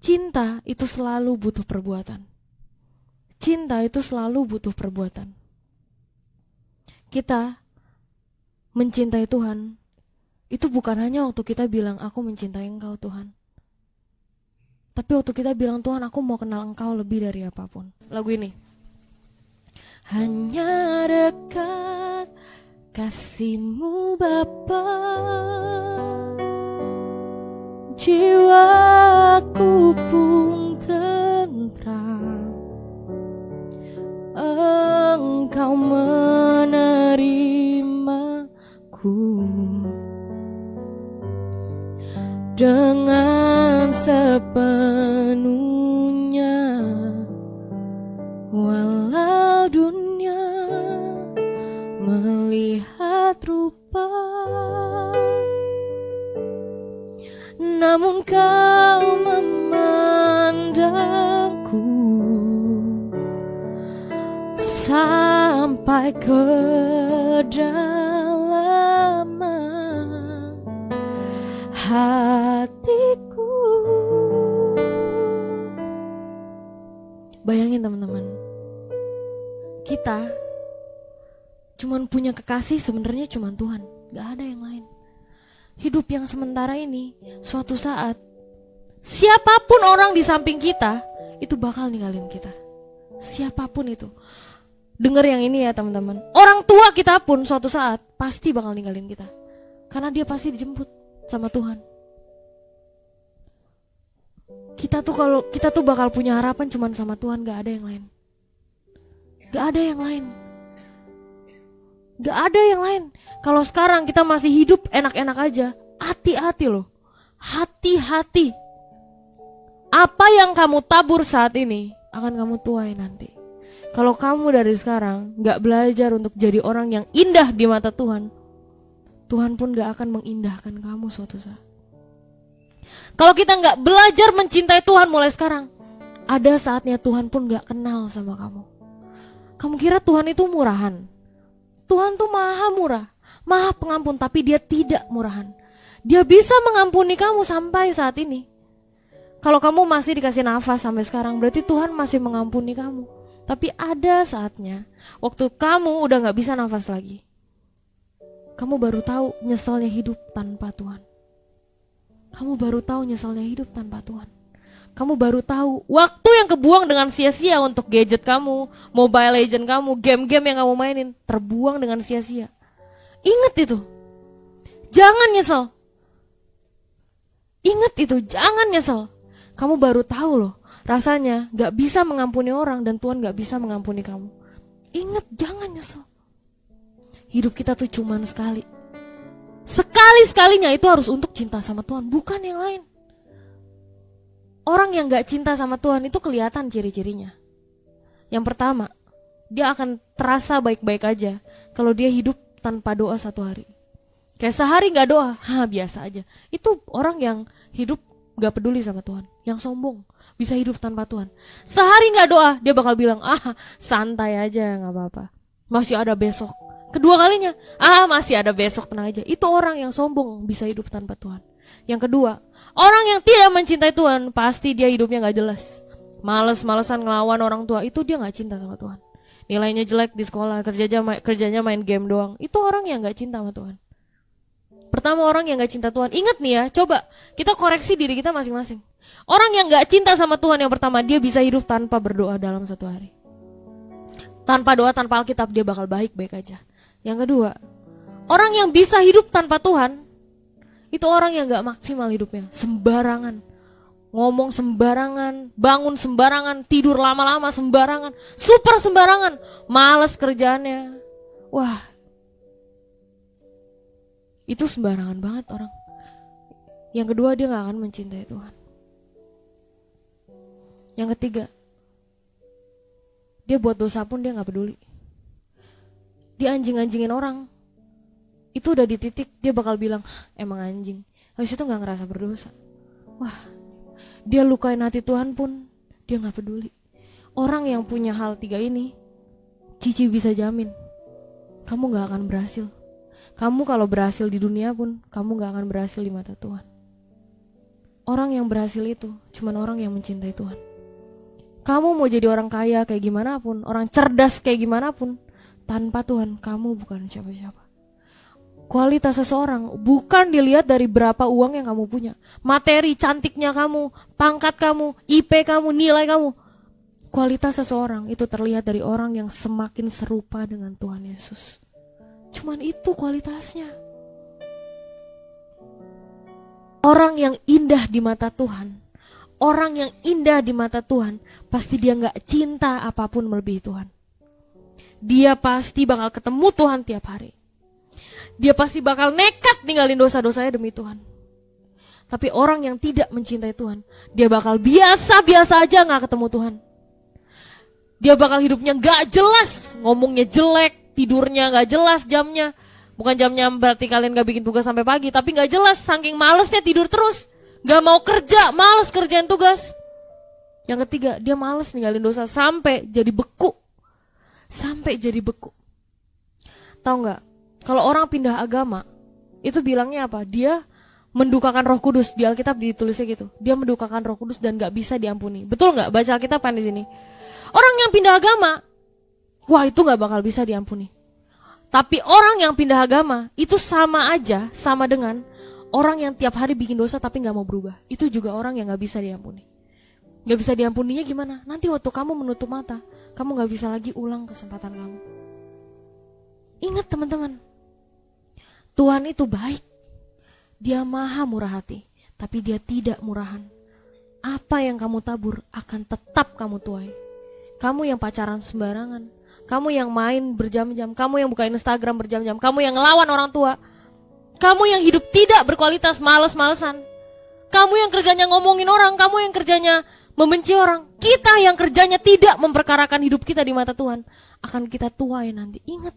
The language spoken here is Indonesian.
cinta itu selalu butuh perbuatan. Cinta itu selalu butuh perbuatan. Kita mencintai Tuhan itu bukan hanya waktu kita bilang aku mencintai Engkau Tuhan, tapi waktu kita bilang Tuhan aku mau kenal Engkau lebih dari apapun. Lagu ini, hanya dekat kasih-Mu Bapa, jiwaku pun tentram. Engkau menerimaku dengan sepenuhnya, walau dunia melihat rupa, namun Kau memandangku sampai kedalaman hatiku. Bayangin teman-teman, kita cuman punya kekasih sebenarnya cuman Tuhan, gak ada yang lain. Hidup yang sementara ini, suatu saat siapapun orang di samping kita itu bakal ninggalin kita. Siapapun itu. Dengar yang ini ya teman-teman. Orang tua kita pun suatu saat pasti bakal ninggalin kita, karena dia pasti dijemput sama Tuhan. Kita tuh bakal punya harapan cuman sama Tuhan, gak ada yang lain. Gak ada yang lain. Gak ada yang lain. Kalau sekarang kita masih hidup enak-enak aja, hati-hati loh. Hati-hati. Apa yang kamu tabur saat ini akan kamu tuai nanti. Kalau kamu dari sekarang gak belajar untuk jadi orang yang indah di mata Tuhan, Tuhan pun gak akan mengindahkan kamu suatu saat. Kalau kita gak belajar mencintai Tuhan mulai sekarang, ada saatnya Tuhan pun gak kenal sama kamu. Kamu kira Tuhan itu murahan? Tuhan tuh maha murah, maha pengampun, tapi Dia tidak murahan. Dia bisa mengampuni kamu sampai saat ini. Kalau kamu masih dikasih nafas sampai sekarang, berarti Tuhan masih mengampuni kamu. Tapi ada saatnya, waktu kamu udah gak bisa nafas lagi, kamu baru tahu nyesalnya hidup tanpa Tuhan. Kamu baru tahu nyesalnya hidup tanpa Tuhan. Kamu baru tahu waktu yang kebuang dengan sia-sia untuk gadget kamu, Mobile Legend kamu, game-game yang kamu mainin, terbuang dengan sia-sia. Ingat itu. Jangan nyesel. Ingat itu, jangan nyesel. Kamu baru tahu loh, rasanya gak bisa mengampuni orang dan Tuhan gak bisa mengampuni kamu. Ingat, jangan nyesel. Hidup kita tuh cuman sekali. Sekali-sekalinya itu harus untuk cinta sama Tuhan, bukan yang lain. Orang yang gak cinta sama Tuhan itu kelihatan ciri-cirinya. Yang pertama, dia akan terasa baik-baik aja kalau dia hidup tanpa doa satu hari. Kayak sehari gak doa, biasa aja. Itu orang yang hidup gak peduli sama Tuhan, yang sombong, bisa hidup tanpa Tuhan. Sehari gak doa, dia bakal bilang, santai aja, gak apa-apa, masih ada besok. Kedua kalinya, masih ada besok, tenang aja. Itu orang yang sombong, bisa hidup tanpa Tuhan. Yang kedua, orang yang tidak mencintai Tuhan, pasti dia hidupnya gak jelas. Males-malesan ngelawan orang tua, itu dia gak cinta sama Tuhan. Nilainya jelek di sekolah, kerjanya main game doang. Itu orang yang gak cinta sama Tuhan. Pertama, orang yang gak cinta Tuhan. Ingat nih ya, coba kita koreksi diri kita masing-masing. Orang yang gak cinta sama Tuhan, yang pertama, dia bisa hidup tanpa berdoa dalam satu hari. Tanpa doa, tanpa Alkitab, dia bakal baik-baik aja. Yang kedua, orang yang bisa hidup tanpa Tuhan, itu orang yang gak maksimal hidupnya. Sembarangan, ngomong sembarangan, bangun sembarangan, tidur lama-lama sembarangan, super sembarangan, males kerjaannya. Wah, itu sembarangan banget orang. Yang kedua, dia gak akan mencintai Tuhan. Yang ketiga, dia buat dosa pun dia gak peduli. Dia anjing-anjingin orang. Itu udah di titik dia bakal bilang, emang anjing. Habis itu gak ngerasa berdosa. Wah, dia lukain hati Tuhan pun dia gak peduli. Orang yang punya hal tiga ini, Cici bisa jamin, kamu gak akan berhasil. Kamu kalau berhasil di dunia pun, kamu gak akan berhasil di mata Tuhan. Orang yang berhasil itu cuman orang yang mencintai Tuhan. Kamu mau jadi orang kaya kayak gimana pun, orang cerdas kayak gimana pun, tanpa Tuhan kamu bukan siapa-siapa. Kualitas seseorang bukan dilihat dari berapa uang yang kamu punya, materi, cantiknya kamu, pangkat kamu, IP kamu, nilai kamu. Kualitas seseorang itu terlihat dari orang yang semakin serupa dengan Tuhan Yesus. Cuman itu kualitasnya. Orang yang indah di mata Tuhan, orang yang indah di mata Tuhan, pasti dia gak cinta apapun melebihi Tuhan. Dia pasti bakal ketemu Tuhan tiap hari. Dia pasti bakal nekat ninggalin dosa-dosanya demi Tuhan. Tapi orang yang tidak mencintai Tuhan, dia bakal biasa-biasa aja gak ketemu Tuhan. Dia bakal hidupnya gak jelas, ngomongnya jelek, tidurnya gak jelas jamnya. Bukan jamnya berarti kalian gak bikin tugas sampai pagi, tapi gak jelas, saking malesnya tidur terus. Gak mau kerja, males kerjain tugas. Yang ketiga, dia males ninggalin dosa sampai jadi beku. Sampai jadi beku. Tahu gak, kalau orang pindah agama, itu bilangnya apa? Dia mendukakan Roh Kudus. Di Alkitab ditulisnya gitu. Dia mendukakan Roh Kudus dan gak bisa diampuni. Betul gak? Baca Alkitab kan di sini. Orang yang pindah agama, wah itu gak bakal bisa diampuni. Tapi orang yang pindah agama itu sama aja, sama dengan orang yang tiap hari bikin dosa tapi gak mau berubah. Itu juga orang yang gak bisa diampuni. Gak bisa diampuninya gimana? Nanti waktu kamu menutup mata, kamu gak bisa lagi ulang kesempatan kamu. Ingat teman-teman, Tuhan itu baik. Dia maha murah hati, tapi dia tidak murahan. Apa yang kamu tabur akan tetap kamu tuai. Kamu yang pacaran sembarangan, kamu yang main berjam-jam, kamu yang buka Instagram berjam-jam, kamu yang ngelawan orang tua, kamu yang hidup tidak berkualitas, males-malesan, kamu yang kerjanya ngomongin orang, kamu yang kerjanya membenci orang, kita yang kerjanya tidak memperkarakan hidup kita di mata Tuhan, akan kita tuai nanti. Ingat,